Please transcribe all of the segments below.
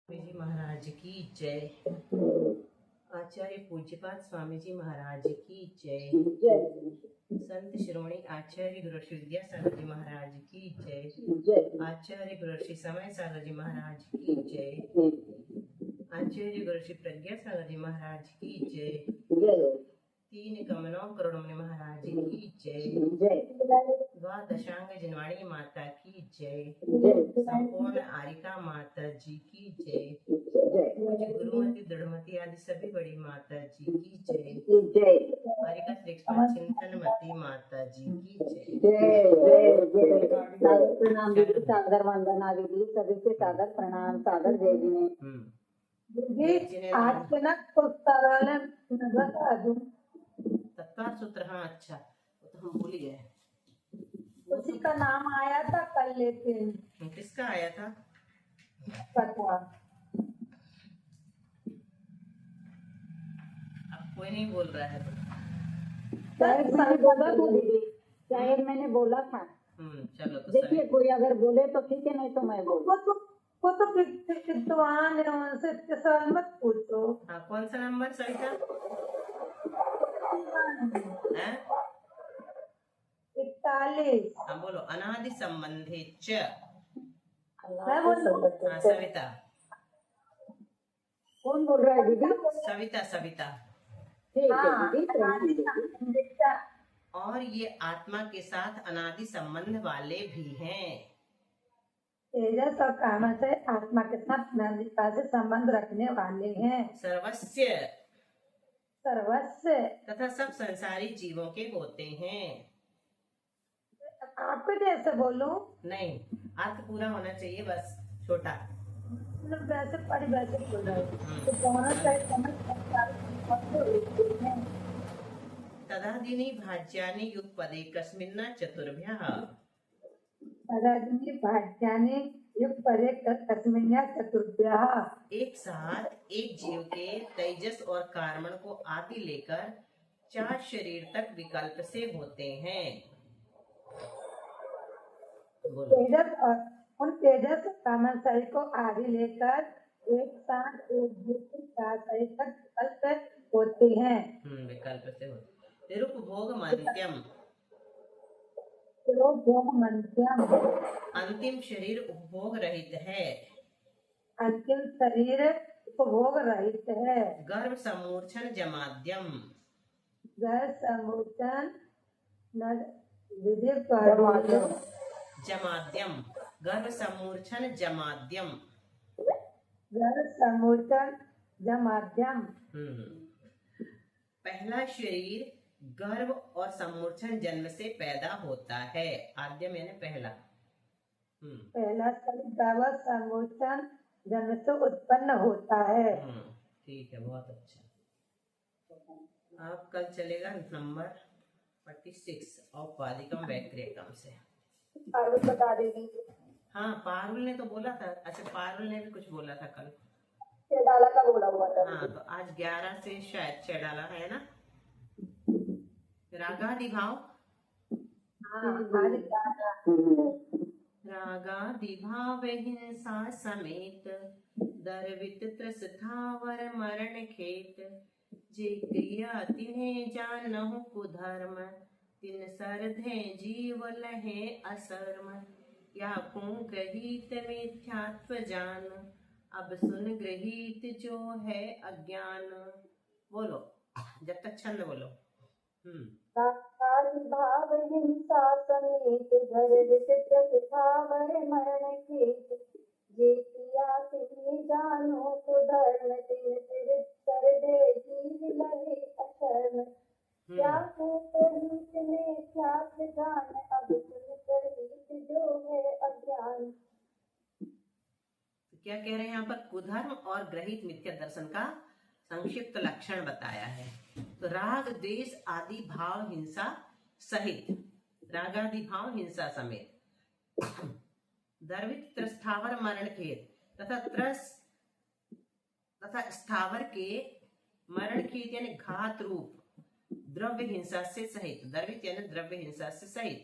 स्वामी जी महाराज की जय। आचार्य पूज्यपाद स्वामी जी महाराज की जय। संत श्रोमणी आचार्य गुरु श्री विद्यासागर जी महाराज की जय। आचार्य गुरु श्री समय सागर जी महाराज की जय। आचार्य गुरु श्री प्रज्ञा सागर जी महाराज की जय। तीन कमलों करोड़मणि महाराज की जय। द्वादशांग जनवाणी माता की जय। संपूर्ण आरिका माता जी की जय। पूज्य गुरुमती दृढ़मती आदि सभी बड़ी माता जी की जय। आरिका श्रेष्ठ चिंतनमती माता जी की जय। प्रणाम दीदी, सादर वंदना दीदी, सभी से सादर प्रणाम, सादर जय जी। आज के ना तत्कार सूत्र, हाँ अच्छा, वो तो हम भूल ही गए। उसी का नाम आया था कल, लेकिन किसका आया था पता अब कोई नहीं बोल रहा है। शायद मैंने बोला था दीदी, शायद मैंने बोला था। चलो तो देखिए, कोई अगर बोले तो ठीक है, नहीं तो मैं बोल। वो तो विद्वान है, उनसे सवाल मत पूछो। हाँ, कौन सा नंबर सविता है? 41। हाँ बोलो। अनादि संबंधे च। मैं बोलूं? हाँ सविता। कौन बोल रहा है दीदी? सविता सविता। ठीक है दीदी। और ये आत्मा के साथ अनादि संबंध वाले भी हैं। तेजस और कामना से आत्मा के साथ अनादिता से संबंध रखने वाले हैं। सर्वस्य सर्वस्व तथा सब संसारी जीवों के होते हैं। आपको जैसे बोलूं? नहीं, अर्थ पूरा होना चाहिए, बस छोटा। वैसे पढ़ी वैसे बोल रहे तो दोनों साइड तदादीनि भाज्यानि युगपदे कस्मिन्ना चतुर्भ्यः। तदादीनि भाज्यानि युगपदे कस्मिन्ना चतुर्भ्यः। एक साथ एक जीव के तेजस और कार्मण को आदि लेकर 4 शरीर तक विकल्प से होते हैं। तेजस और उन तेजस कामन शरीर को आदि लेकर एक साथ एक जीव के 4 शरीर तक विकल्प होते हैं। विकल्प से होते। निरुपभोग मन्त्यम, अंतिम शरीर उपभोग रहित है। अंतिम शरीर उपभोग रहित है। गर्भ समूर्छन जमाद्यम, गर्भ समूर्छन जमाद्यम, गर्भ समूर्छन जमाद्यम, गर्भ समूर्छन जमाद्यम। पहला शरीर गर्भ और समूर्छन जन्म से पैदा होता है। आद्यम यानी पहला। पहला शरीर गर्भ समूर्छन जन्म से उत्पन्न होता है। ठीक है, बहुत अच्छा। अब कल चलेगा नंबर 46 औपाधिकम वैक्रियकम से। पारुल बता देगी। हाँ, पारुल ने तो बोला था। अच्छा, पारुल ने भी कुछ बोला था कल। चेडाला का बोला हुआ था। हाँ, तो आज 11 से शायद चेडाला है ना। रागादि भाव, रागादि भाव हिंसा समेत दर्वित त्रसथावर मरण खेत। जे क्रिया तिन्हें जानहु कुधर्म, तिन सरधे जीव लहे असर्म। या को ग्रहित मिथ्यात्व जान, अब सुन ग्रहित जो है अज्ञान। बोलो, जब तक छंद बोलो। रागादि भाव हिंसा समेत दर्वित त्रसथावर मरण खेत। जे क्रिया तिन्हें जानो कुधर्म, तिन सरधे जीव लहे असर्म। क्या को ग्रहित मिथ्यात्व जान, अब सुन ग्रहित जो है अज्ञान। क्या कह रहे हैं यहाँ पर? कुधर्म और ग्रहित मिथ्या दर्शन का संक्षिप्त लक्षण बताया है। तो राग द्वेष आदि भाव हिंसा सहित, रागादि भाव हिंसा समेत, दर्वित त्रस्थावर मरण खेत तथा त्रस तथा स्थावर के मरण खेत यानी घात रूप द्रव्य हिंसा से सहित, दर्वित यानी द्रव्य हिंसा से सहित।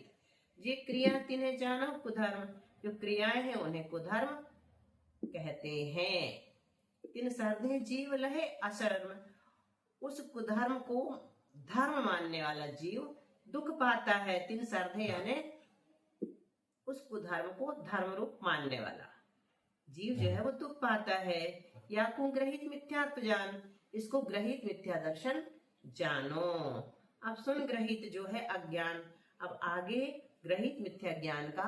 ये क्रिया तिन्हें जानो कुधर्म, जो क्रियाएं हैं उन्हें कुधर्म कहते हैं। तिन सर्दे जीव लहे अशर्म। उस कुधर्म को धर्म मानने वाला जीव दुख पाता है। तिन सर्दे यानी उस कुधर्म को धर्म रूप मानने वाला जीव जो है वो दुख पाता है। या को ग्रहित मिथ्यात्व जान, इसको ग्रहित मिथ्या दर्शन जानो। अब सुन ग्रहित जो है अज्ञान, अब आगे ग्रहित मिथ्या ज्ञान का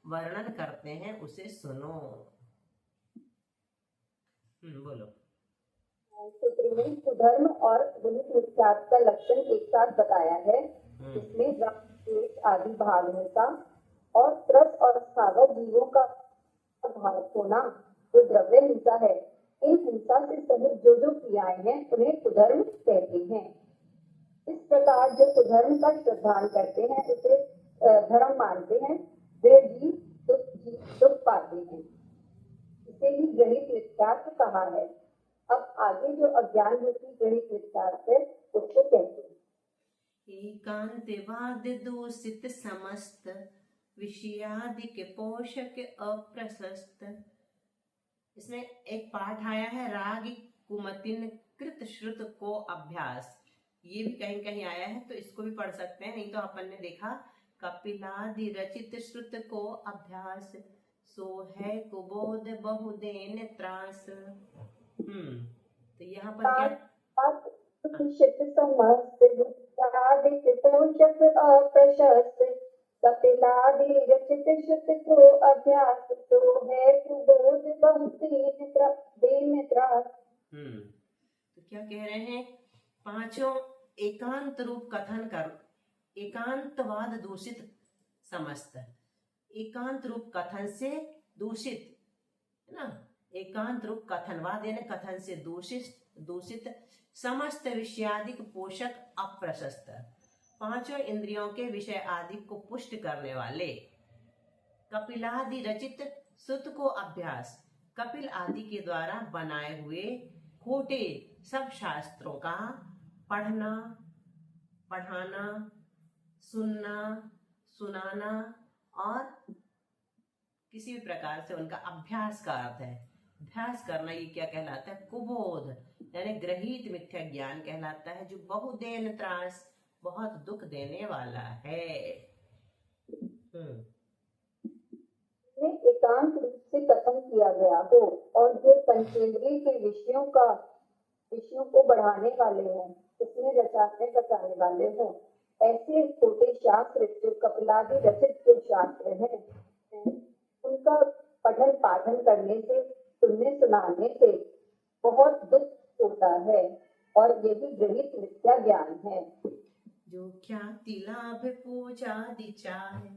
वर्णन करते हैं, उसे सुनो। बोलो। सूत्र में कुधर्म और गुणित मिथ्यात्व का लक्षण एक साथ बताया है। इसमें राग आदि भावहीनता और त्रस और सागर जीवों का भाव होना जो द्रव्य हिंसा है, इन हिंसा से सहित जो जो क्रियाएं हैं उन्हें कुधर्म कहते हैं। इस प्रकार जो कुधर्म का श्रद्धान करते हैं उसे धर्म मानते हैं, वे जीव दुख पाते हैं। इसे ही ग्रहित मिथ्यात्व कहा है। अब आगे जो अज्ञान रूपी ग्रहित मिथ्यात्व है उसको कहते हैं। एकांतवाद दूषित समस्त विषयादि पोषक अप्रशस्त। इसमें एक पाठ आया है राग कुमतिन कृत श्रुत को अभ्यास, ये भी कहीं कहीं आया है, तो इसको भी पढ़ सकते हैं। नहीं तो अपन ने देखा कपिलादि रचित श्रुत को अभ्यास, सो है कुबोध बहुदेन त्रास। तो यहाँ पर क्या कपिलादि रचित श्रुत को अभ्यास, तो है कुबोध बहुदेन त्रास। तो क्या कह रहे हैं, पांचों एकांत रूप कथन कर, एकांतवाद दूषित समस्त, एकांत रूप कथन से दूषित है ना, एकांत रूप कथनवाद यानी कथन से दूषित समस्त विषयादिक पोषक अप्रशस्त, पांचों इंद्रियों के विषय आदि को पुष्ट करने वाले, कपिलादि रचित सुत को अभ्यास, कपिल आदि के द्वारा बनाए हुए खोटे सब शास्त्रों का पढ़ना, पढ़ाना, सुनना, सुनाना और किसी भी प्रकार से उनका अभ्यास का अर्थ है। अभ्यास करना ये क्या कहलाता है, कुबोध यानी ग्रहित मिथ्या ज्ञान कहलाता है, जो बहुदेन त्रास बहुत दुख देने वाला है। एकांत रूप से कथन किया गया हो और जो पंचेंद्रिय के विषयों को बढ़ाने वाले हों, उसमें रचाने वाले हों, ऐसे छोटे शास्त्र जो कपिलादि रचित जो शास्त्र हैं, उनका पठन पाठन करने से, सुनने सुनाने से बहुत दुख होता है, और यही ग्रहित मिथ्या ज्ञान है। जो ख्याति लाभ पूजा दिचाहे,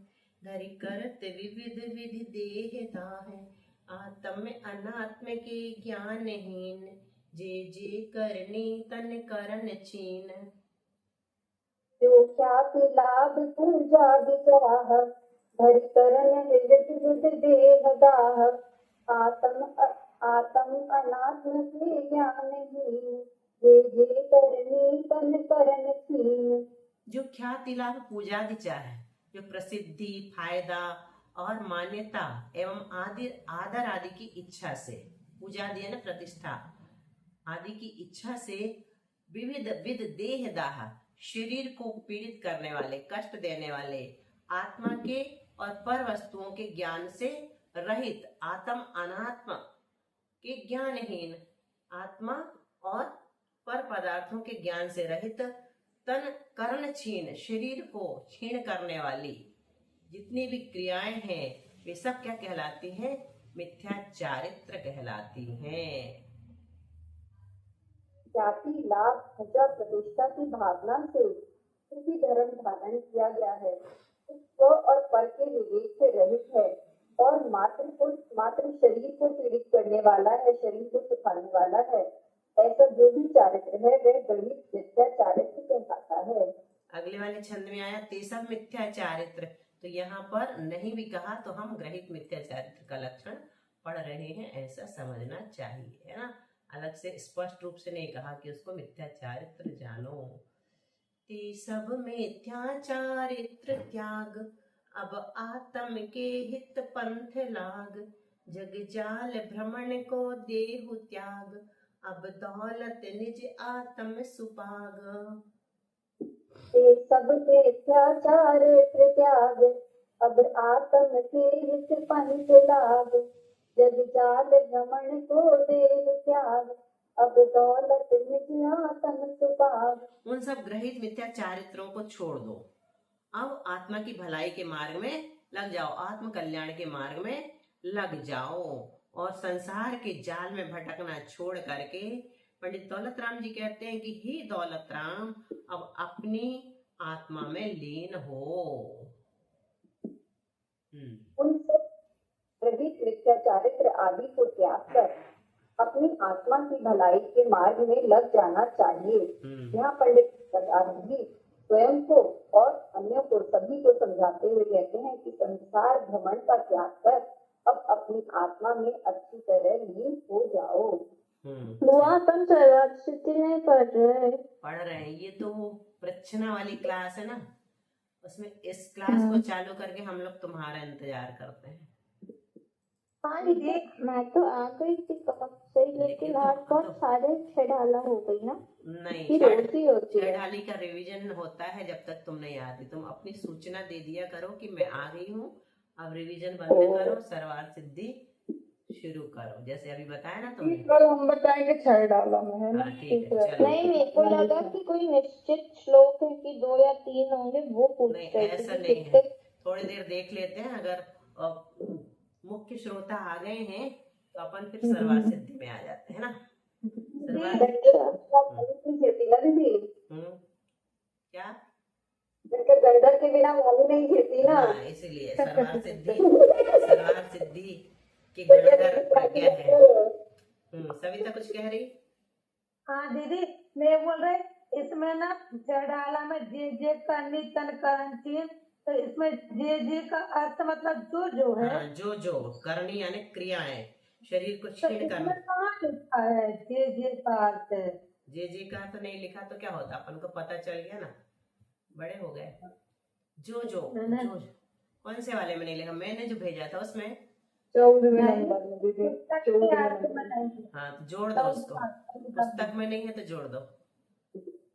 धरि करत विविध विधि देहता है, आत्म अनात्म के ज्ञानहीन, जे करनी तन करन छीन। जो ख्याति लाभ पूजा दिचाह, धरि करन विविध विधि देहदाह, आत्म अनात्म के ज्ञानहीन, जे करनी तन करन छीन। जो ख्याति लाभ पूजा दिचाहे, जो प्रसिद्धि, फायदा और मान्यता एवं आदर आदि की इच्छा से, पूजा दिया न प्रतिष्ठा आदि की इच्छा से, विविध विध देहदाह शरीर को पीड़ित करने वाले, कष्ट देने वाले, आत्मा के और पर वस्तुओं के ज्ञान से रहित, आत्म अनात्म के ज्ञानहीन, आत्मा और पर पदार्थों के ज्ञान से रहित, तन करण छीन शरीर को छीन करने वाली जितनी भी क्रियाएं हैं वे सब क्या कहलाती हैं, मिथ्या चारित्र कहलाती हैं। जाति लाभ प्रजा प्रतिष्ठा की भावना से किसी धर्म धारण किया गया है, स्व और पर के विवेक से रहित है, और मात्र शरीर को पीड़ित करने वाला है, शरीर को सुखाने वाला है, ऐसा जो भी चारित्र है वह ग्रहित मिथ्या चारित्र कहलाता है। अगले वाले छंद में आया ते सब मिथ्या चारित्र, तो यहाँ पर नहीं भी कहा तो हम ग्रहित मिथ्या चारित्र का लक्षण पढ़ रहे हैं, ऐसा समझना चाहिए, है ना। अलग से स्पष्ट रूप से नहीं कहा कि उसको मिथ्या चारित्र जानो। ते सब मिथ्या चारित्र त्याग, अब आत्म के हित पंथ लाग, जग जाल भ्रमण को देहु त्याग, अब दौलत निज आत्म सुपाग। ते सब त्याचार प्रत्याग, अब आत्म के हित पंच लाग। जग जाल भ्रमण को देह त्याग, अब दौलत निज आत्म सुपाग। उन सब ग्रहित मिथ्या चारित्रों को छोड़ दो, अब आत्मा की भलाई के मार्ग में लग जाओ, आत्म कल्याण के मार्ग में लग जाओ और संसार के जाल में भटकना छोड़ करके पंडित दौलत राम जी कहते हैं कि हे दौलत राम, अब अपनी आत्मा में लीन हो। उन सब ग्रहित मिथ्या चारित्र आदि को त्याग कर अपनी आत्मा की भलाई के मार्ग में लग जाना चाहिए। यहाँ पंडित दौलत जी स्वयं को और अन्यों को सभी को समझाते हुए कहते हैं कि संसार भ्रमण का त्याग कर अब अपनी आत्मा में अच्छी तरह लीन हो जाओ। बुआ तुम सर्वार्थ सिद्धि नहीं पढ़ रहे हैं। ये तो प्रच्छना वाली क्लास है ना, उसमें इस क्लास को चालू करके हम लोग तुम्हारा इंतजार करते हैं। हाँ दीदी, मैं तो आ गई थी कब से, लेकिन आज बहुत सारे छेड़ाला हो गई ना। नहीं, रोती होती है। छेड़ाली का रिवीजन होता है जब तक तुम नहीं आती। तुम अपनी सूचना दे दिया करो कि मैं आ गई हूँ, अब रिवीजन बंद करो, सर्वार्थ सिद्धि शुरू करो, जैसे अभी बताया ना तुमने। कल हम बताएंगे छेड़ाला में, है ना? ठीक है, चलो। नहीं, मेरे को लगा कि कोई निश्चित श्लोक है कि 2 या 3 होंगे, वो पूछ नहीं, रही ऐसा थी। नहीं है। थोड़ी देर देख लेते हैं, अगर मुख्य श्रोता आ गए हैं तो अपन फिर सर्वार्थ सिद्धि में आ जाते हैं ना। क्या गंडर के बिना वाली नहीं खेती ना, इसीलिए सर्वार्थ सिद्धि की गणकर प्रज्ञा है। सविता कुछ कह रही? हाँ दीदी, मैं बोल रही इसमें ना छेड़ाला में जे करनी तन करनी, तो इसमें जे का अर्थ मतलब जो है। हाँ, जो करनी यानी क्रियाएं, शरीर को छीन करना। कहाँ लिखा है जे का अर्थ? जे का अर्थ नहीं लिखा तो क्या होता, अपन को पता चल गया ना, बड़े हो गए। जो कौन से वाले में नहीं लिखा? मैंने जो भेजा था उसमें 14वें नंबर में दीदी, 14वें नंबर। हाँ, तो जोड़ दो उसको, पुस्तक में नहीं है तो जोड़ दो।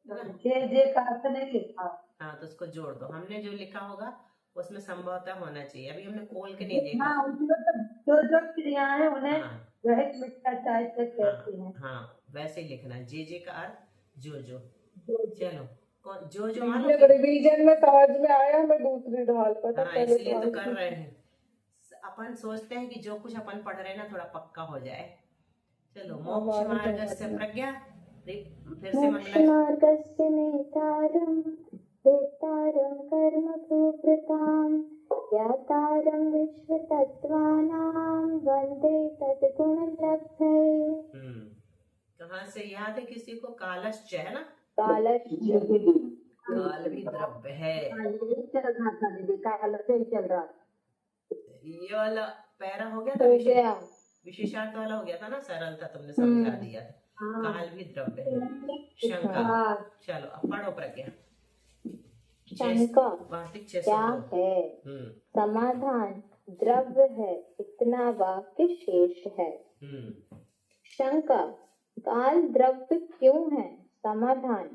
जे का अर्थ नहीं लिखा। हाँ, तो उसको जोड़ दो। हमने जो लिखा होगा उसमें संभवतः होना चाहिए। अभी हमने खोल के नहीं देखा। हाँ, जो क्रियाएं हैं उन्हें ग्रहित मिथ्या चारित्र कहते हैं। हाँ, वैसे ही लिखना, जे का अर्थ जो। चलो, जो रिवीजन में समझ में आया, मैं दूसरी ढाल पर। हाँ, इसलिए तो कर रहे हैं। अपन सोचते हैं कि जो कुछ अपन पढ़ रहे हैं ना थोड़ा पक्का हो जाए। चलो, मोक्ष मार्गस्य प्रज्ञा, फिर से मोक्षमार्गस्य नेतारं वेत्तारं कर्म सुकृतां, ज्ञातारं विश्वतत्त्वानां वन्दे तद्गुणलब्धये। कहाँ से याद है किसी को? कालश्च है ना? काल भी द्रव्य है। चल रहा ये वाला पैरा हो गया था, विशेषार्थ वाला हो गया था ना, सरलता तुमने समझा दिया। काल भी द्रव्य है, शंका। चलो, अब पढ़ो प्रज्ञा। शंका वार्तिक क्या है? समाधान द्रव्य है, इतना वाक्य शेष है। शंका, काल द्रव्य क्यों है? समाधान,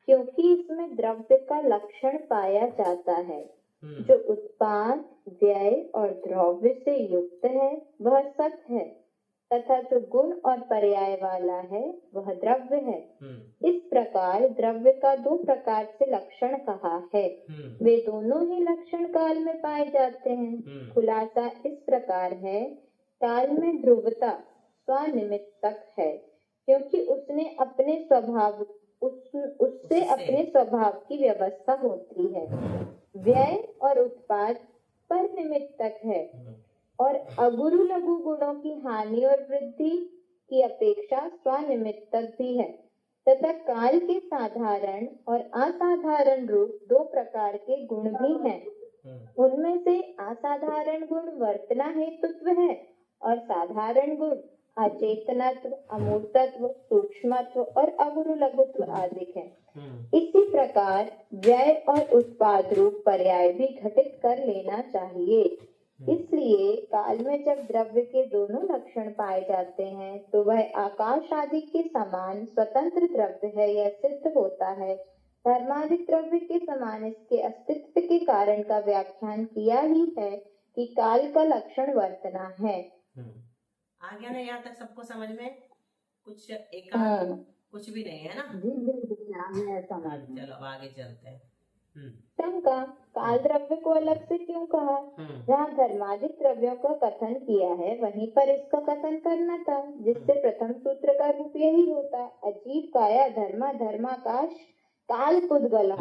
क्योंकि इसमें द्रव्य का लक्षण पाया जाता है। जो उत्पाद, व्यय और द्रव्य से युक्त है वह सत है, तथा जो गुण और पर्याय वाला है वह द्रव्य है। इस प्रकार द्रव्य का 2 प्रकार से लक्षण कहा है। वे दोनों ही लक्षण काल में पाए जाते हैं। खुलासा इस प्रकार है, काल में ध्रुवता स्वनिमित्तक है, क्योंकि उससे अपने स्वभाव की व्यवस्था होती है। व्यय और उत्पाद पर निमित्तक है और अगुरु लघु गुणों की हानि और वृद्धि की अपेक्षा स्वनिमित्तक भी है, तथा काल के साधारण और असाधारण रूप 2 प्रकार के गुण भी हैं। उनमें से असाधारण गुण वर्तना हेतुत्व है और साधारण गुण अचेतनत्व, अमूर्तत्व, सूक्ष्मत्व और अगुरु लघुत्व आदि है। इसी प्रकार व्यय और उत्पाद रूप पर्याय भी घटित कर लेना चाहिए। इसलिए काल में जब द्रव्य के दोनों लक्षण पाए जाते हैं तो वह आकाश आदि के समान स्वतंत्र द्रव्य है यह सिद्ध होता है। धर्मादि द्रव्य के समान इसके अस्तित्व के कारण का व्याख्यान किया ही है कि काल का लक्षण वर्तना है। आ गया ना यहाँ तक सबको समझ में? कुछ एक कुछ भी नहीं है ना? चलो अब आगे चलते हैं। शंका, काल द्रव्य को अलग से क्यों कहा? जहाँ धर्मादि द्रव्यों का कथन किया है वहीं पर इसका कथन करना था, जिससे प्रथम सूत्र का रूप यही होता। अजीब काया धर्मा धर्माकाश काल पुद्गला।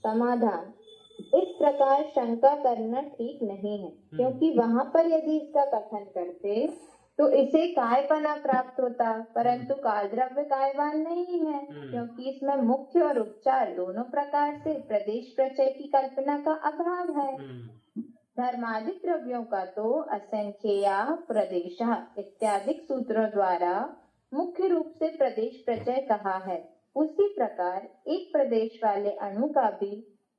समाधान, इस प्रकार शंका करना ठीक नहीं है, क्योंकि वहाँ पर यदि इसका कथन करते तो इसे कायपना प्राप्त होता, परंतु काल द्रव्य कायवान नहीं है, क्योंकि इसमें मुख्य और उपचार दोनों प्रकार से प्रदेश प्रचय की कल्पना का अभाव है। धर्मादि द्रव्यों का तो असंख्यया प्रदेशः इत्यादि सूत्रों द्वारा मुख्य रूप से प्रदेश प्रचय कहा है। उसी प्रकार एक प्रदेश वाले अणु का भी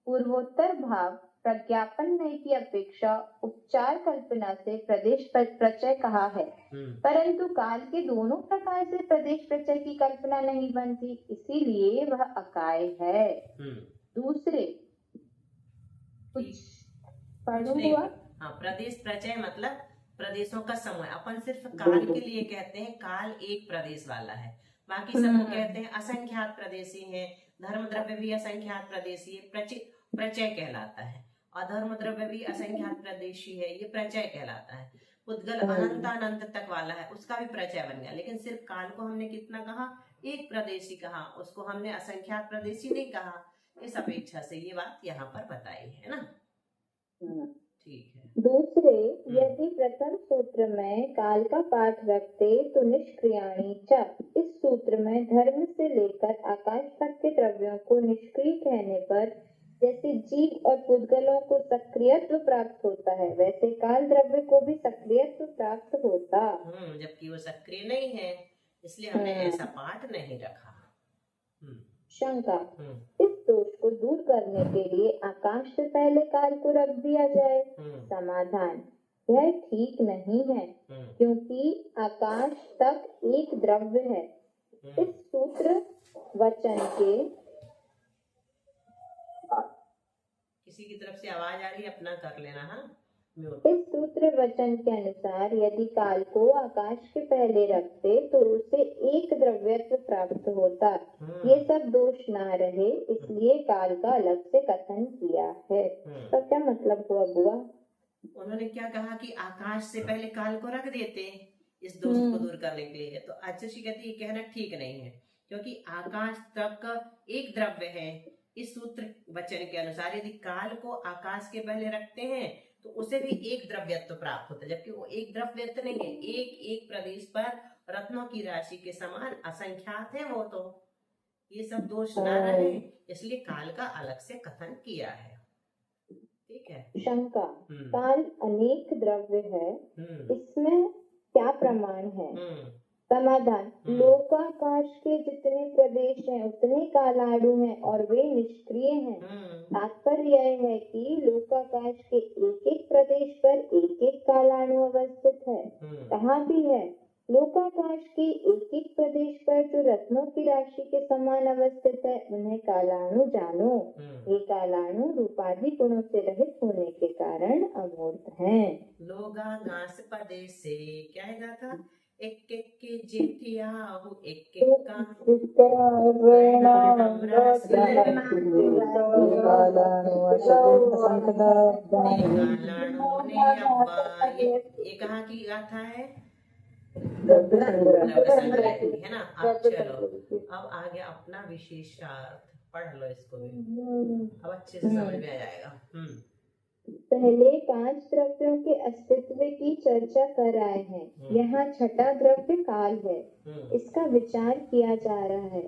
पूर्वोत्तर भाव प्रज्ञापन नय की अपेक्षा उपचार कल्पना से प्रदेश प्रचय कहा है, परंतु काल के दोनों प्रकार से प्रदेश प्रचय की कल्पना नहीं बनती, इसीलिए वह अकाय है। दूसरे हुआ। हाँ, प्रदेश प्रचय मतलब प्रदेशों का समूह। अपन सिर्फ काल के लिए कहते हैं काल एक प्रदेश वाला है, बाकी सबको कहते हैं असंख्यात प्रदेशी है। धर्म द्रव्य भी असंख्यात प्रदेशी है, प्रचय कहलाता है। अधर्म द्रव्य भी असंख्यात प्रदेशी है, ये प्रचय कहलाता है। पुद्गल अनंत अनंत तक वाला है, उसका भी प्रचय बन गया। लेकिन सिर्फ काल को हमने कितना कहा? एक प्रदेशी कहा, उसको हमने असंख्यात प्रदेशी नहीं कहा। इस अपेक्षा से ये बात यहाँ पर बताई है ना? ठीक है। दूसरे, यदि प्रथम सूत्र में काल का पाठ रखते तो निष्क्रियाणि च, इस सूत्र में धर्म से लेकर आकाश तक के द्रव्यों को निष्क्रिय कहने पर जैसे जीव और पुद्गलों को सक्रियत्व प्राप्त होता है, वैसे काल द्रव्य को भी सक्रियत्व प्राप्त होता। जबकि वो सक्रिय नहीं है, इसलिए हमने ऐसा पाठ नहीं रखा। शंका, इस दोष को दूर करने के लिए आकाश से पहले काल को रख दिया जाए। समाधान, यह ठीक नहीं है, क्योंकि आकाश तक एक द्रव्य है। इस सूत्र वचन के किसी की तरफ से आवाज आ रही है, अपना कर लेना। हाँ, इस सूत्र वचन के अनुसार यदि काल को आकाश के पहले रखते तो उसे एक द्रव्यत्व प्राप्त होता। ये सब दोष ना रहे, इसलिए काल का अलग से कथन किया है। तो क्या मतलब हुआ बुआ? उन्होंने क्या कहा कि आकाश से पहले काल को रख देते इस दोष को दूर करने के लिए। तो आचार्य कहती है कहना ठीक नहीं है, क्योंकि आकाश तक एक द्रव्य है। इस सूत्र वचन के अनुसार यदि काल को आकाश के पहले रखते हैं तो उसे भी एक द्रव्यत्व प्राप्त होता है, जबकि वो एक द्रव्यत्व नहीं है। एक एक प्रदेश पर रत्नों की राशि के समान असंख्यात है वो। तो ये सब दोष ना रहे, इसलिए काल का अलग से कथन किया है। ठीक है। शंका, काल अनेक द्रव्य है, इसमें क्या प्रमाण है? समाधान, लोकाकाश के जितने प्रदेश हैं उतने कालाणु हैं और वे निष्क्रिय हैं। तात्पर्य यह है कि लोकाकाश के एक एक प्रदेश पर एक एक कालाणु अवस्थित है। कहाँ भी है? लोकाकाश के एक एक प्रदेश पर जो रत्नों की राशि के समान अवस्थित है उन्हें कालाणु जानो। ये कालाणु रूपादि गुणों से रहित होने के कारण अमूर्त हैं। लोकाकाश प्रदेश से क्या है था? एक एक के जेठिया हो, एक एक का ये कहाँ की गाथा है? है ना? अब चलो, अब आ गया अपना विशेषार्थ। पढ़ लो इसको भी, अब अच्छे से समझ में आ जाएगा। पहले 5 द्रव्यों के अस्तित्व की चर्चा कर आए हैं। यहाँ छठा द्रव्य काल है, इसका विचार किया जा रहा है।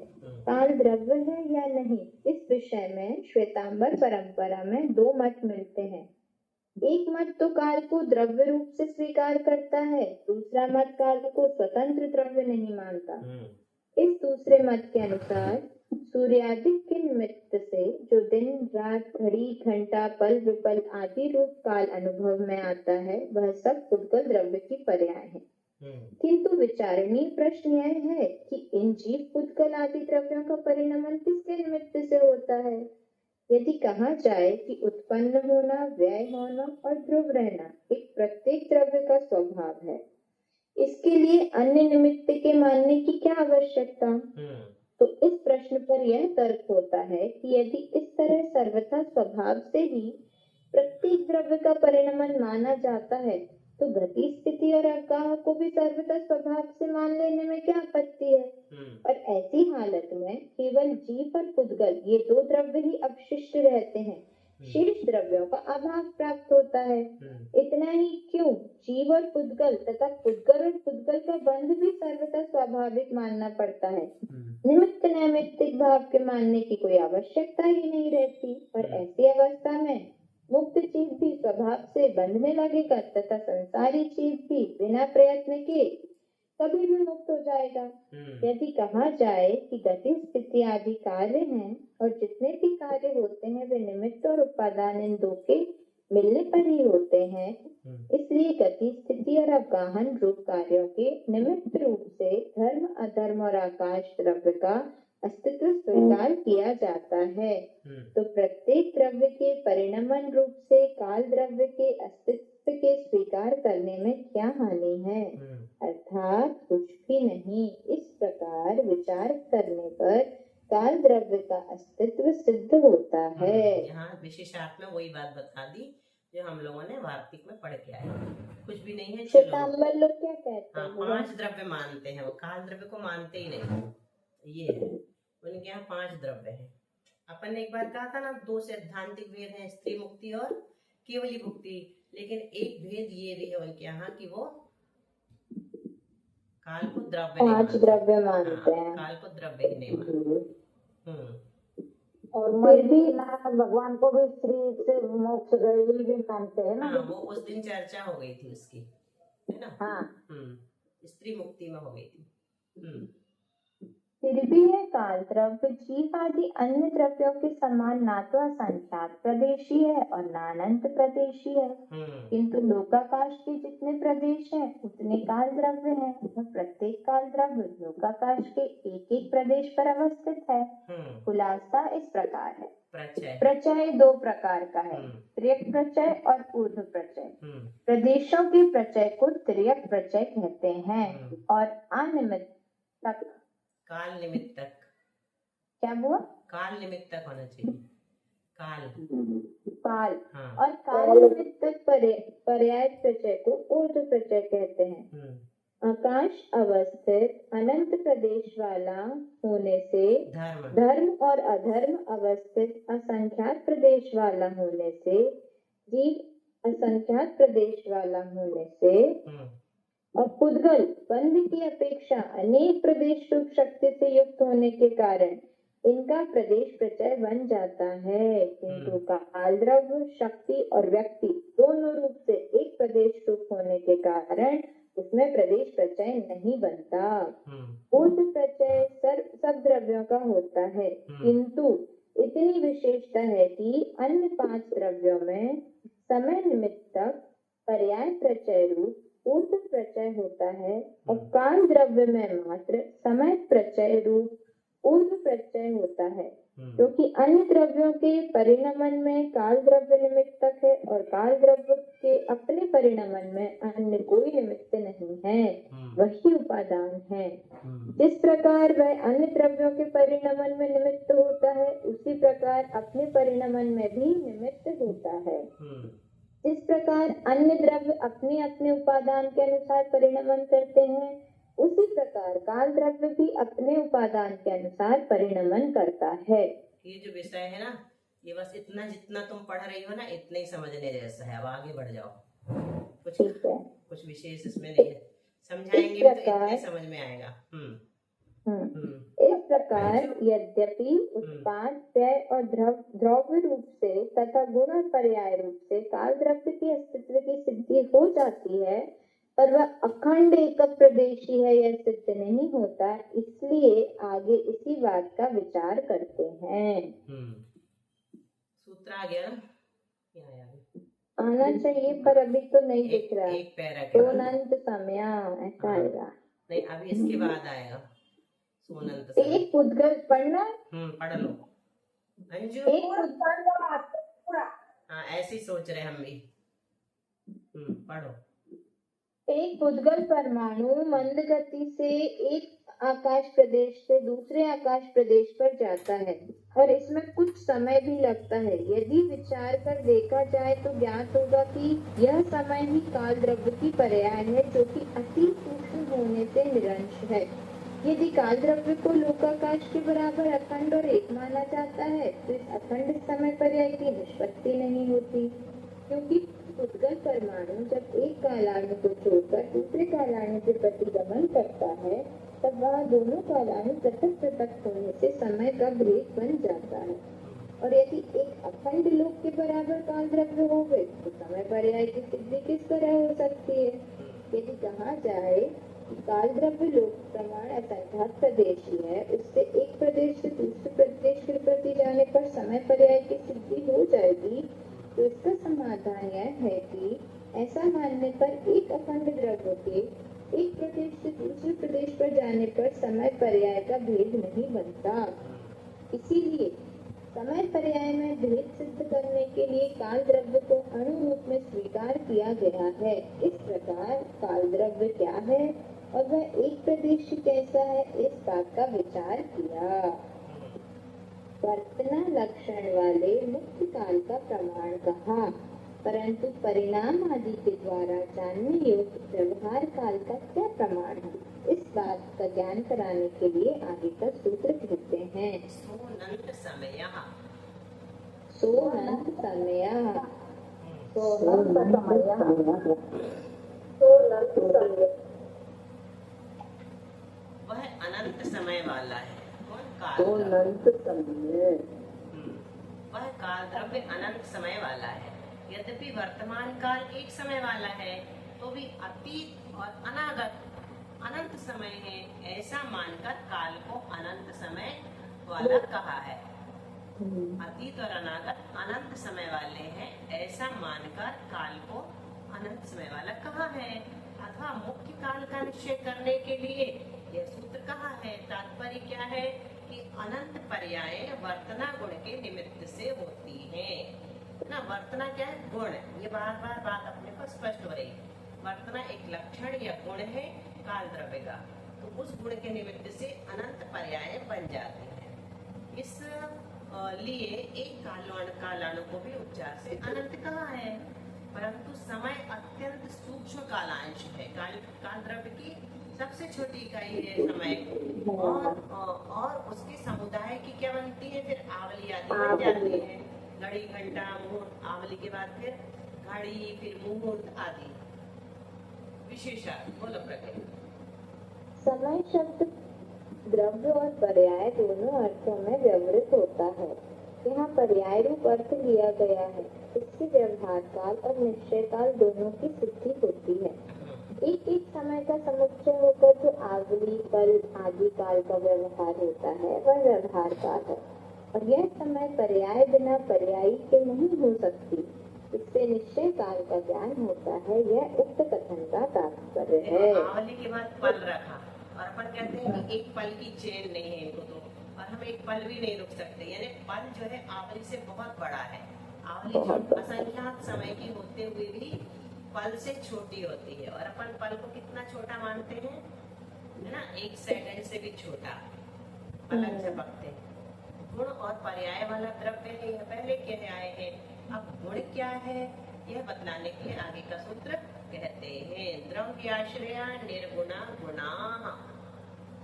काल द्रव्य है या नहीं, इस विषय में श्वेतांबर परंपरा में 2 मत मिलते हैं। एक मत तो काल को द्रव्य रूप से स्वीकार करता है, दूसरा मत काल को स्वतंत्र द्रव्य नहीं मानता। इस दूसरे मत के अनुसार सूर्यादि के निमित्त से जो दिन रात घड़ी घंटा पल विपल आदि रूप काल अनुभव में आता है वह सब पुद्गल द्रव्य की पर्याय है। किंतु विचारणीय प्रश्न यह है कि इन जीव पुद्गल आदि द्रव्यों का परिणमन किसके निमित्त से होता है। यदि कहा जाए कि उत्पन्न होना, व्यय होना और ध्रुव रहना एक प्रत्येक द्रव्य का स्वभाव है, इसके लिए अन्य निमित्त के मानने की क्या आवश्यकता। तो इस प्रश्न पर यह तर्क होता है कि यदि इस तरह सर्वथा स्वभाव से ही प्रत्येक द्रव्य का परिणमन माना जाता है तो गति स्थिति और अवगाह को भी सर्वथा स्वभाव से मान लेने में क्या आपत्ति है। और ऐसी हालत में केवल जीव और पुद्गल ये दो द्रव्य ही अवशिष्ट रहते हैं, शेष द्रव्यों का अभाव प्राप्त होता है। इतना ही क्यों, जीव और पुद्गल तथा पुद्गल और पुद्गल का बंध भी सर्वथा स्वाभाविक मानना पड़ता है। निमित्त नैमित्तिक भाव के मानने की कोई आवश्यकता ही नहीं रहती। और ऐसी अवस्था में मुक्त जीव भी स्वभाव से बंधने लगेगा तथा संसारी जीव भी बिना प्रयत्न के कभी भी मुक्त हो जाएगा। यदि कहा जाए कि गति स्थिति आदि कार्य हैं और जितने भी कार्य होते हैं वे निमित्त और उपादान इन दो के मिलने पर ही होते हैं, इसलिए गति स्थिति और अवगाहन रूप कार्यों के निमित्त रूप से धर्म अधर्म और आकाश द्रव्य का अस्तित्व स्वीकार किया जाता है। तो प्रत्येक द्रव्य के परिणमन रूप से काल द्रव्य के अस्तित्व के स्वीकार करने में क्या हानि है, अर्थात कुछ भी नहीं। इस प्रकार विचार करने पर काल द्रव्य का अस्तित्व सिद्ध होता है। यहाँ विशेषार्थ में वही बात बता दी जो हम लोगों ने वार्तिक में पढ़ के आए, कुछ भी नहीं है। श्वेतांबर लोग क्या कहते हैं? 5 द्रव्य मानते हैं, वो काल द्रव्य को मानते ही नहीं। ये है उनके यहाँ 5 द्रव्य है। अपन ने एक बार कहा था ना, 2 सैद्धांतिक भेद हैं, स्त्री मुक्ति और केवली मुक्ति। लेकिन एक भेद ये भी है उनके यहाँ कि वो काल को द्रव्य 5 द्रव्य मानते हैं। काल को द्रव्य ही नहीं मानते। और फिर भी भगवान को भी स्त्री से मोक्ष गई भी मानते हैं ना। वो उस दिन चर्चा हो गई थी उसकी, है ना। स्त्री मुक्ति में हो गई थी। फिर भी यह काल द्रव्य जीव आदि अन्य द्रव्यों के समान ना तो असंख्यात प्रदेशी है और ना अनंत प्रदेशी है, किंतु लोकाकाश के जितने प्रदेश हैं उतने काल द्रव्य हैं और प्रत्येक काल द्रव्य लोकाकाश के एक एक प्रदेश पर अवस्थित है। खुलासा इस प्रकार है। प्रचय 2 प्रकार का है, तिर्यक प्रचय और ऊर्ध्व प्रचय। प्रदेशों के प्रचय को तिर्यक प्रचय कहते हैं और अनिमित्तक काल निमित्तक। क्या हुआ? काल निमित्तक होना चाहिए। काल और काल निमित्तक पर्याय प्रचय को ऊर्ध्व प्रचय कहते हैं। आकाश अवस्थित अनंत प्रदेश वाला होने से धर्म और अधर्म अवस्थित असंख्यात प्रदेश वाला होने से जीव असंख्यात प्रदेश वाला होने से और पुद्गल बंध की अपेक्षा अनेक प्रदेश रूप शक्ति से युक्त होने के कारण इनका प्रदेश प्रचय बन जाता है। किंतु काल द्रव्य शक्ति और व्यक्ति दोनों रूप से एक प्रदेश रूप होने के कारण उसमें प्रदेश प्रचय नहीं बनता। ऊर्ध्व प्रचय सब द्रव्यों का होता है, किंतु इतनी विशेषता है कि अन्य 5 द्रव्यों में समय निमित्तक पर्याय प्रचय रूप ऊर्ध्व प्रचय होता है और काल द्रव्य में मात्र समय प्रचय रूप ऊर्ध्व प्रचय होता है, क्योंकि अन्य द्रव्यों के परिणमन में काल द्रव्य निमित्तक है और काल द्रव्य के अपने परिणमन में अन्य कोई निमित्त नहीं है, वही उपादान है। जिस प्रकार वह अन्य द्रव्यों के परिणमन में निमित्त होता है उसी प्रकार अपने परिणमन में भी निमित्त होता है। इस प्रकार अन्य द्रव्य अपने अपने उपादान के अनुसार परिणमन करते हैं, उसी प्रकार काल द्रव्य भी अपने उपादान के अनुसार परिणमन करता है। ये जो विषय है ना, ये बस इतना जितना तुम पढ़ रही हो ना इतना ही समझने जैसा है। अब आगे बढ़ जाओ, कुछ विशेष इसमें नहीं है, समझाएंगे तो इतना ही समझ में आएगा। इस प्रकार यद्यपि उत्पाद व्यय और द्रव्य रूप से तथा गुण और पर्याय रूप से काल द्रव्य के अस्तित्व की सिद्धि हो जाती है, पर वह अखंड एक प्रदेशी है यह सिद्ध नहीं होता, इसलिए आगे इसी बात का विचार करते हैं। सूत्र आ गया ना? क्या आया अभी? आना चाहिए पर अभी तो नहीं दिख रहा। एक पैरा के बाद। सोनंत समय ऐसा आएगा। नहीं, अभी इसके बाद आएगा सोनंत समय। एक पुद्गल पढ़ना। पढ़ लो अंजू। एक पूरा हाँ, ऐसे ही सोच रहे हम भी। पढ़ो। एक पुद्गल परमाणु मंद गति से एक आकाश प्रदेश से दूसरे आकाश प्रदेश पर जाता है और इसमें कुछ समय भी लगता है। यदि विचार कर देखा जाए तो ज्ञात होगा कि यह समय ही काल द्रव्य की पर्याय है, जो कि अति सूक्ष्म होने से निरंश है। यदि काल द्रव्य को लोकाकाश के बराबर अखंड और एक माना जाता है तो इस अखंड समय पर्याय की निष्पत्ति नहीं होती, क्योंकि पुद्गल परमाणु जब एक कालाणु को छोड़कर दूसरे कालाणु के प्रति गमन करता है तब वह दोनों कालाणु पृथक पृथक होने से समय का भेद बन जाता है। और यदि एक अखंड लोक के बराबर काल द्रव्य हो गए तो समय पर्याय की सिद्धि किस तरह हो सकती है? यदि कहा जाए कि काल द्रव्य लोक प्रमाण असंख्यात प्रदेशी है, उससे एक प्रदेश से दूसरे प्रदेश के प्रति जाने पर समय पर्याय की सिद्धि हो जाएगी, तो इसका समाधान यह है कि ऐसा मानने पर एक अखंड द्रव्य के एक प्रदेश से दूसरे प्रदेश पर जाने पर समय पर्याय का भेद नहीं बनता। इसीलिए समय पर्याय में भेद सिद्ध करने के लिए काल द्रव्य को अणु रूप में स्वीकार किया गया है। इस प्रकार काल द्रव्य क्या है और वह एक प्रदेश कैसा है, इस बात का विचार किया। वर्तना लक्षण वाले मुख्य काल का प्रमाण कहा, परंतु परिणाम आदि के द्वारा जानने योग्य व्यवहार काल का क्या प्रमाण है, इस बात का ज्ञान कराने के लिए आगे का सूत्र कहते हैं। सोनंत समयः। सोनंत समयः। वह अनंत समय वाला है। कौन? काल। सोनंत समय। वह काल द्रव्य अनंत समय वाला है। यद्यपि वर्तमान काल एक समय वाला है तो भी अतीत और अनागत अनंत समय है, ऐसा मानकर काल को अनंत समय वाला कहा है। अतीत और अनागत अनंत समय वाले हैं, ऐसा मानकर काल को अनंत समय वाला कहा है। अथवा मुख्य काल का निश्चय करने के लिए यह सूत्र कहा है। तात्पर्य क्या है कि अनंत पर्याय वर्तना गुण के निमित्त से होती है ना। वर्तना क्या है? गुण। ये बार बार बात अपने को स्पष्ट हो रही है। वर्तना एक लक्षण या गुण है काल द्रव्य का, तो उस गुण के निमित्त से अनंत पर्याय बन जाते हैं। इस लिए एक कालाणु को भी उपचार से अनंत कहा है, परंतु समय अत्यंत सूक्ष्म कालांश है। काल द्रव्य की सबसे छोटी इकाई है समय, और उसके समुदाय की क्या बनती है? फिर आवली आदि बन जाती है। घड़ी, घंटा, मुहूर्त, आवली के बाद फिर घड़ी, फिर मुहूर्त आदि विशेषण। बोलो प्रकृति। समय शब्द द्रव्य और पर्याय दोनों अर्थों में व्यवहृत होता है। यहाँ पर्याय रूप अर्थ लिया गया है, इससे व्यवहार काल और निश्चय काल दोनों की सिद्धि होती है। एक एक समय का समुच्चय होकर जो आवली, कल आदि काल का व्यवहार होता है वह व्यवहार काल है, और यह समय पर्याय बिना पर्यायी के नहीं हो सकती। इससे निश्चय काल का ज्ञान होता है, यह उक्त कथन का तात्पर्य है। आवली के बाद पल रखा, और अपन कहते हैं कि एक पल की चेन नहीं है इनको तो, और हम एक पल भी नहीं रुक सकते। यानी पल जो है आवली से बहुत बड़ा है। आवली जो असंख्यात समय की होते हुए भी पल से छोटी होती है, और अपन पल को कितना छोटा मानते हैं, है ना? एक सेकंड से भी छोटा पलक झपकते हैं। गुण और पर्याय वाला द्रव्य है, यह पहले कह आए हैं। अब गुण क्या है यह बतलाने के लिए आगे का सूत्र कहते हैं। द्रव्याश्रया निर्गुणा गुणाः।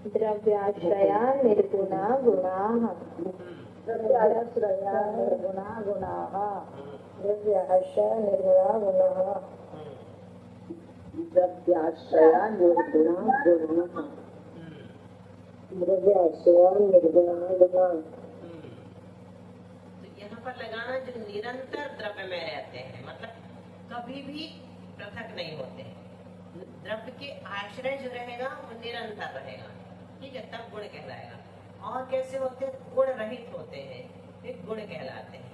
द्रव्याश्रया निर्गुणा गुणाः। द्रव्याश्रया निर्गुणा गुणाः। द्रव्याश्रया निर्गुणा गुणाः। द्रव्याश्रया निर्गुणा गुणाः। द्रव्याश्रया निर्गुणा गुणाः। तो यहाँ पर लगाना जो निरंतर द्रव्य में रहते हैं, मतलब कभी भी पृथक नहीं होते। द्रव्य के आश्रय जो रहेगा वो निरंतर रहेगा, ठीक है, तब गुण कहलाएगा। और कैसे होते हैं? गुण रहित होते हैं, वे गुण कहलाते हैं।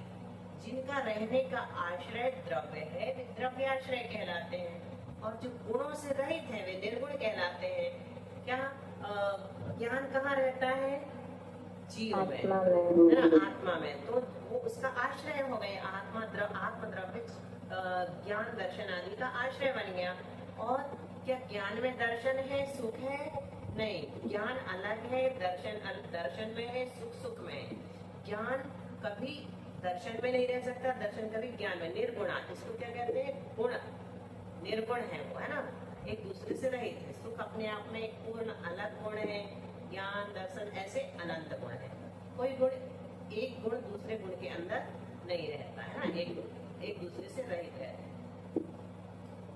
जिनका रहने का आश्रय द्रव्य है वे द्रव्य आश्रय कहलाते हैं, और जो गुणों से रहित है वे निर्गुण कहलाते हैं। क्या ज्ञान कहाँ रहता है? जीव में, है ना, आत्मा में। तो वो उसका आश्रय हो गए, आत्मद्रव्य ज्ञान दर्शन आदि का आश्रय बन गया। और क्या ज्ञान में दर्शन है, सुख है? नहीं, ज्ञान अलग है, दर्शन में है, सुख में है। ज्ञान कभी दर्शन में नहीं रह सकता, दर्शन कभी ज्ञान में। निर्गुणा, इसको क्या कहते हैं? गुण निर्गुण है वो, है ना, एक दूसरे से रहित है। सुख अपने आप में एक पूर्ण अलग गुण है, ज्ञान दर्शन ऐसे अनंत गुण है। कोई गुण, एक गुण दूसरे गुण के अंदर नहीं रहता है ना, एक दूसरे से रहित है।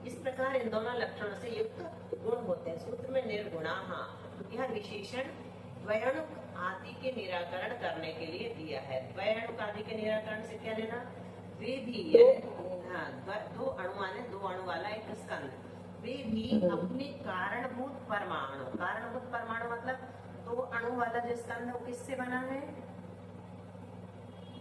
इस प्रकार इन दोनों लक्षणों से युक्त गुण होते हैं। सूत्र में निर्गुणा, यह विशेषण द्वयाणुक आदि के निराकरण करने के लिए दिया है। द्वयाणुक आदि के निराकरण से क्या लेना? वे भी, दो अणु माने दो अणु वाला एक स्कंद, वे भी अपने कारणभूत परमाणु मतलब दो अणु वाला जो स्कंद है वो किससे बना है?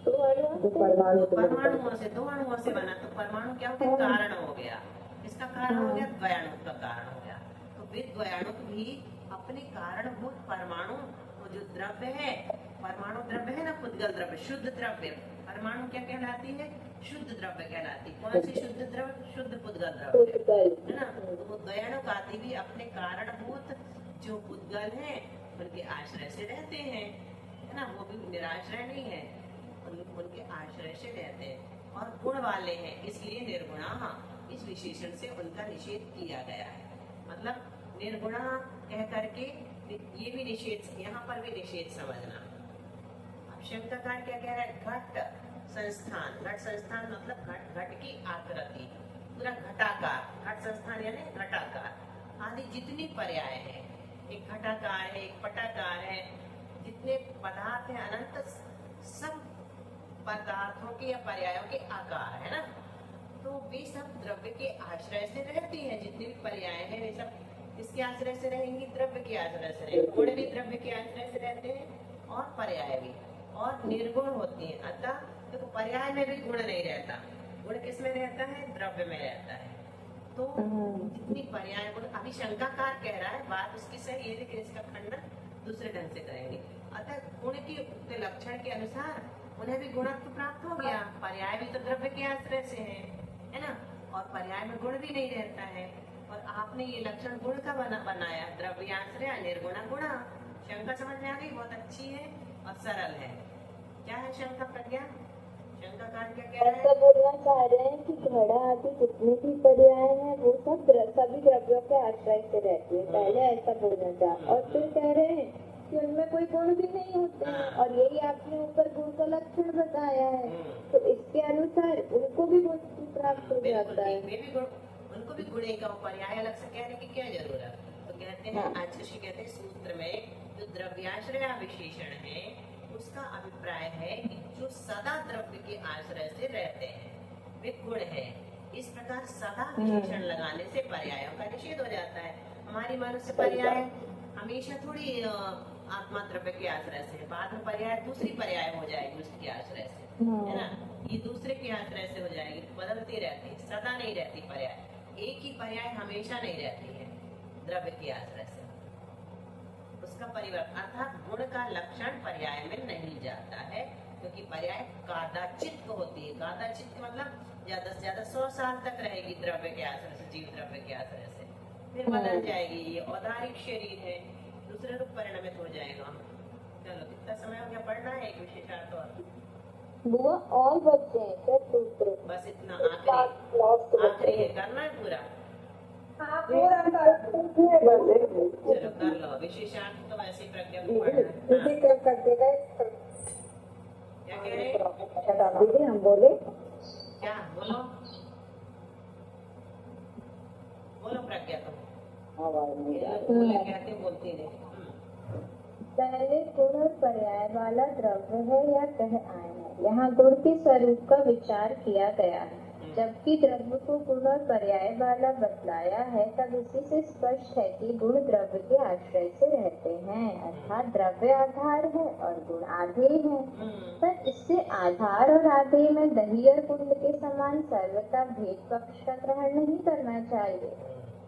परमाणुओं से, दो अणुओं से बना। तो परमाणु क्या हो गया? कारण हो गया। इसका कारण हो गया द्वयाणुक का कारण हो गया। तो वे द्वयाणुक भी अपने कारणभूत परमाणु, वो जो द्रव्य है, परमाणु द्रव्य है ना, पुद्गल द्रव्य, शुद्ध द्रव्य, परमाणु क्या कहलाती है? शुद्ध द्रव्य कहलाती। कौन सी शुद्ध द्रव्य? शुद्ध पुद्गल द्रव्य, है ना। तो वो द्वयाणुक आदि भी अपने कारणभूत जो पुद्गल है उनके आश्रय से रहते हैं, है ना, वो भी निराश्रय नहीं है, उनके आश्रय से रहते हैं और गुण वाले हैं, इसलिए निर्गुणा, इस विशेषण से उनका निषेध किया गया है। मतलब निर्गुणा कह करके ये भी निषेध, यहाँ पर भी निषेध समझना। अब शंकाकार क्या कह रहा है? घट संस्थान, घट संस्थान मतलब घट की आकृति, पूरा घटाकार, घट संस्थान यानी घटाकार आदि जितनी पर्याय है, एक घटाकार है, एक पटाकार है, जितने पदार्थ है अनंत, सब पदार्थों के या पर्यायों के आकार है ना। तो वे सब द्रव्य के आश्रय से रहती है, जितने भी पर्याय हैं वे सब किसके आश्रय से रहेंगी? द्रव्य के आश्रय से रहेंगे। गुण भी द्रव्य के आश्रय से रहते हैं और पर्याय भी, और निर्गुण होती है। अतः देखो, पर्याय में भी गुण नहीं रहता, गुण किस में रहता है? द्रव्य में रहता है। तो जितनी पर्याय गुण, अभी शंकाकार कह रहा है, बात उसकी सही है, लेकिन इसका खंडन दूसरे ढंग से करेंगे। अतः गुण के लक्षण के अनुसार उन्हें भी गुणत्व प्राप्त हो गया। पर्याय भी तो द्रव्य के आश्रय से है ना, और पर्याय में गुण भी नहीं रहता है। और आपने ये लक्षण गुण का बनाया, द्रव्याश्रय निर्गुणा गुणा। शंका समझ में आ गई? बहुत अच्छी है और सरल है। क्या है शंका प्रज्ञा? शंकाकार क्या कह रहे हैं? ऐसा बोलना चाह रहे हैं कि घड़ा आदि जितने भी पर्याय हैं वो सब सभी द्रव्यों के आश्रय से रहती है। पहले ऐसा बोलना चाह, और फिर कह रहे हैं कि उनमें कोई गुण भी नहीं होते हैं, और यही आपने ऊपर गुण का लक्षण बताया है, तो इसके अनुसार उनको भी गुण प्राप्त हो जाता है। उनको भी गुणे का पर्याय अलग से कहने की क्या जरूरत? तो कहते हैं, आचार्य कहते हैं सूत्र में जो द्रव्याश्रय विशेषण है उसका अभिप्राय है कि जो सदा द्रव्य के आश्रय से रहते हैं वे गुण है। इस प्रकार सदा विशेषण लगाने से पर्यायों का निषेध हो जाता है। हमारी मनुष्य पर्याय हमेशा थोड़ी आत्मा द्रव्य के आश्रय से, बाद में पर्याय दूसरी पर्याय हो जाएगी उसके आश्रय से, है ना, ये दूसरे के आश्रय से हो जाएगी, बदलती रहती है, सदा नहीं रहती पर्याय। एक ही पर्याय हमेशा नहीं रहती है द्रव्य के आश्रय से, उसका परिवर्तन, अर्थात गुण का लक्षण पर्याय में नहीं जाता है, क्योंकि पर्याय कादाचित होती है। कादाचित मतलब ज्यादा से ज्यादा 100 साल तक रहेगी द्रव्य के आश्रय से, जीव द्रव्य के आश्रय से, फिर बदल जाएगी। ये औदारिक शरीर है, दूसरे रूप परिणमित हो जाएगा। चलो, कितना समय हो गया? पढ़ना है एक विशेषार्थ बुआ और बच्चे हैं क्या सूत्र? बस इतना, आखिरी है, करना है पूरा। चलो कर लो विशेषार्थ, तो वैसे ही प्रज्ञा को पढ़ना है। क्या कह रहे हैं? दीदी हम बोले क्या बोलो प्रज्ञा, तुम कहते बोलती नहीं। पहले गुण और पर्याय वाला द्रव्य है या कह आए हैं। यहाँ गुण के स्वरूप का विचार किया गया है। जबकि द्रव्य को गुण और पर्याय वाला बतलाया है, तब इसी से स्पष्ट है कि गुण द्रव्य के आश्रय से रहते हैं, अर्थात द्रव्य आधार है और गुण आधेय है। पर इससे आधार और आधेय में दही और कुंड के समान सर्वथा भेद पक्ष का ग्रहण नहीं करना चाहिए,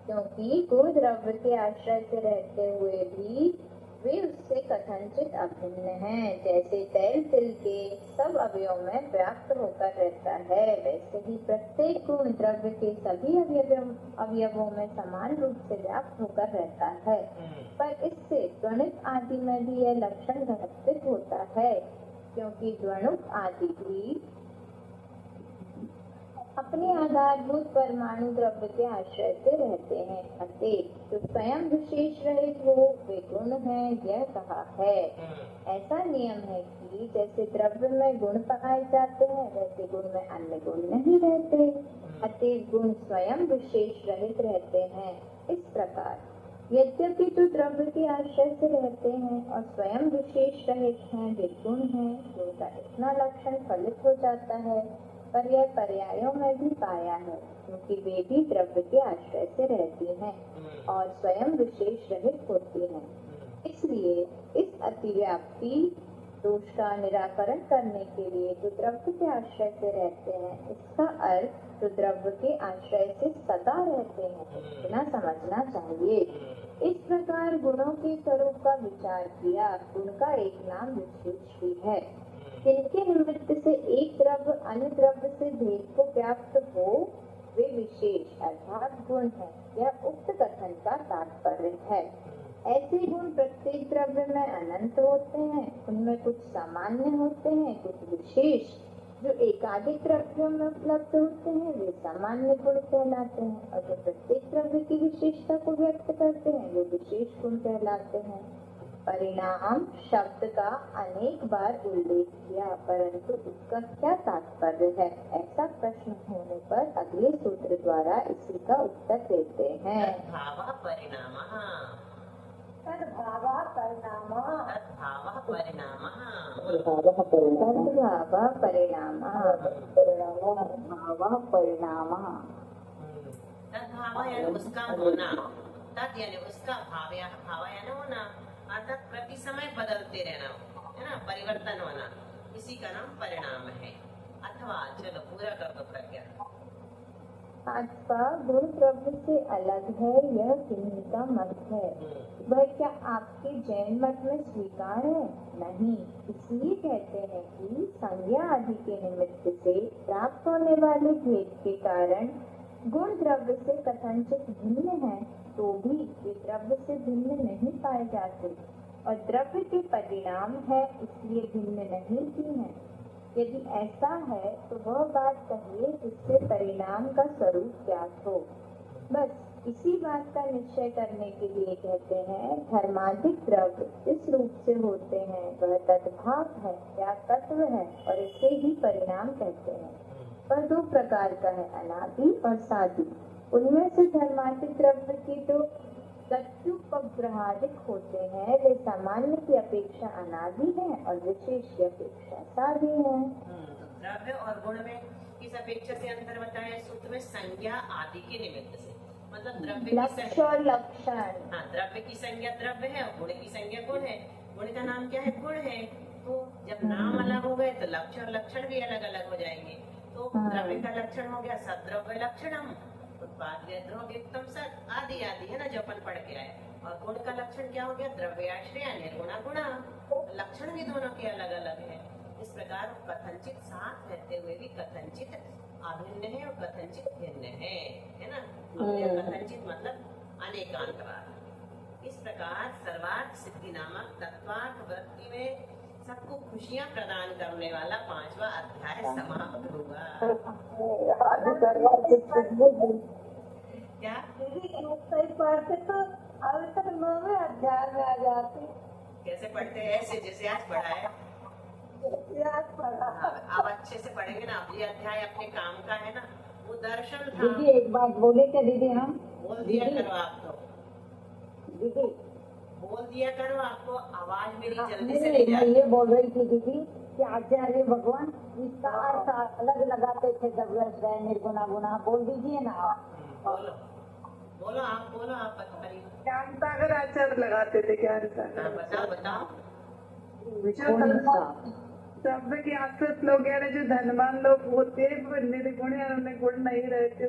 क्योंकि गुण द्रव्य के आश्रय से रहते हुए भी वे उससे कथनचित अभिन्न हैं। जैसे तेल तिल के सब अवयवों में व्याप्त होकर रहता है, वैसे ही प्रत्येक गुण द्रव्य के सभी अवयवों में समान रूप से व्याप्त होकर रहता है। पर इससे द्वणुक आदि में भी यह लक्षण घटित होता है, क्योंकि द्वणुक आदि भी अपने आधारभूत परमाणु द्रव्य के आश्रय से रहते हैं, अतएव जो स्वयं विशेष रहित हो वे गुण हैं, यह कहा है। ऐसा नियम है कि जैसे द्रव्य में गुण पाए जाते हैं, वैसे गुण में अन्य गुण नहीं रहते, अतएव गुण स्वयं विशेष रहित रहते हैं। इस प्रकार यद्यपि जो द्रव्य के आश्रय से रहते हैं और स्वयं विशेष रहित हैं, वे गुण हैं, जिनका इतना लक्षण फलित हो जाता है, पर यह पर्यायों में भी पाया है, क्योंकि वे भी द्रव्य के आश्रय से रहती हैं और स्वयं विशेष रहित होती हैं। इसलिए इस अतिव्याप्ति दोष का निराकरण करने के लिए जो द्रव्य के आश्रय से रहते हैं, इसका अर्थ जो द्रव्य के आश्रय से सदा रहते हैं, इतना समझना चाहिए। इस प्रकार गुणों के स्वरूप का विचार किया। गुण का एक नाम विशेष भी है, जिनके निमित्त से एक द्रव्य अन्य द्रव्य से भेद को व्याप्त हो, वे विशेष अर्थात गुण है। यह उक्त कथन का तात्पर्य है। ऐसे गुण प्रत्येक द्रव्य में अनंत होते हैं, उनमें कुछ सामान्य होते हैं, कुछ विशेष। जो एकाधिक द्रव्यों में उपलब्ध होते हैं, वे सामान्य गुण कहलाते हैं, और जो प्रत्येक द्रव्य की विशेषता को व्यक्त करते हैं, वे विशेष गुण कहलाते हैं। परिणाम शब्द का अनेक बार उल्लेख किया, परंतु उसका क्या तात्पर्य है, ऐसा प्रश्न होने पर अगले सूत्र द्वारा इसी का उत्तर देते हैं। तद्भावः परिणामः, तद्भावः परिणामः, तद्भावः परिणामः, तद्भावः परिणामः, तद्भावः परिणामः, तद्भावः परिणामः। तद्भाव यानी उसका होना, तद यानी उसका, भाव यानी होना, अर्थात प्रति समय बदलते रहना, है ना, परिवर्तन होना, इसी का नाम परिणाम है। अथवा चलो पूरा कर दो प्रज्ञा। अथवा गुण द्रव्य से अलग है, यह किन्हीं का मत है। वह क्या आपके जैन मत में स्वीकार है? नहीं। इसलिए कहते हैं कि संज्ञा आदि के निमित्त से प्राप्त होने वाले भेद के कारण गुण द्रव्य से कथनचित भिन्न है, तो भी वे द्रव्य से भिन्न नहीं पाए जाते, और द्रव्य के परिणाम है, इसलिए भिन्न नहीं की है। यदि ऐसा है तो वह बात कहिए जिससे परिणाम का स्वरूप ज्ञात हो। बस इसी बात का निश्चय करने के लिए कहते हैं, धर्माधिक द्रव्य जिस रूप से होते हैं वह तद्भाव है या तत्व है, और इसे ही परिणाम कहते हैं। पर दो प्रकार का है, अनादि और सादि। उनमें से धर्माधिक द्रव्य के जो प्रत्युपग्रहादिक होते हैं, वे सामान्य की अपेक्षा अनादि हैं और विशेष की अपेक्षा सादि हैं। द्रव्य और गुण में किस अपेक्षा से अंतर बताया सूत्र में? संज्ञा आदि के निमित्त से, मतलब द्रव्य की लक्ष्य और लक्षण। हाँ, द्रव्य की संज्ञा द्रव्य है और गुण की संज्ञा गुण है। गुण का नाम क्या है? गुण है। तो जब नाम अलग हो गए तो लक्ष्य और लक्षण भी अलग अलग हो जाएंगे। तो द्रव्य का लक्षण हो गया सद्रव्य लक्षणम, उत्पाद द्रव्योक्तम सत् आदि आदि, है ना, जो अपन पढ़ के आए। और गुण का लक्षण क्या हो गया? द्रव्याश्रय निर्गुणा गुणा। लक्षण भी दोनों के अलग अलग है। इस प्रकार कथनचित साथ रहते हुए भी कथनचित अभिन्न है और कथनचित भिन्न है ना। कथनचित मतलब अनेकांतवाद। इस प्रकार सर्वार्थ सिद्धि नामक तत्वार्थ वृत्ति में सबको खुशियां प्रदान करने वाला 5वां अध्याय समाप्त हुआ। क्या सही पढ़ते तो अभी तक 9वें अध्याय में आ जाते। कैसे पढ़ते हैं? ऐसे जैसे आज पढ़ा है। याद पढ़ा। अब अच्छे से पढ़ेंगे ना। अब ये अध्याय अपने काम का है ना, वो दर्शन था। दीदी एक बात बोले क्या दीदी? हम बोल दिया करो आप तो, दीदी बोल दिया करो, आपको आवाज मेरी जल्दी से नहीं, नहीं मैं जाती। ये बोल रही थी दीदी कि आचार्य भगवान इसका अर्थ अलग लगाते थे। दव्यस है निर्गुणा गुणा, बोल दीजिए ना। बोलो बोलो आप बता रही हो। ज्ञान सागर आचार्य लगाते थे, ज्ञान सागर। हाँ, बताओ शब्द के आसत लोग यानी जो धनवान लोग होते हैं वो निर्गुण है, उन्हें गुण नहीं रहते।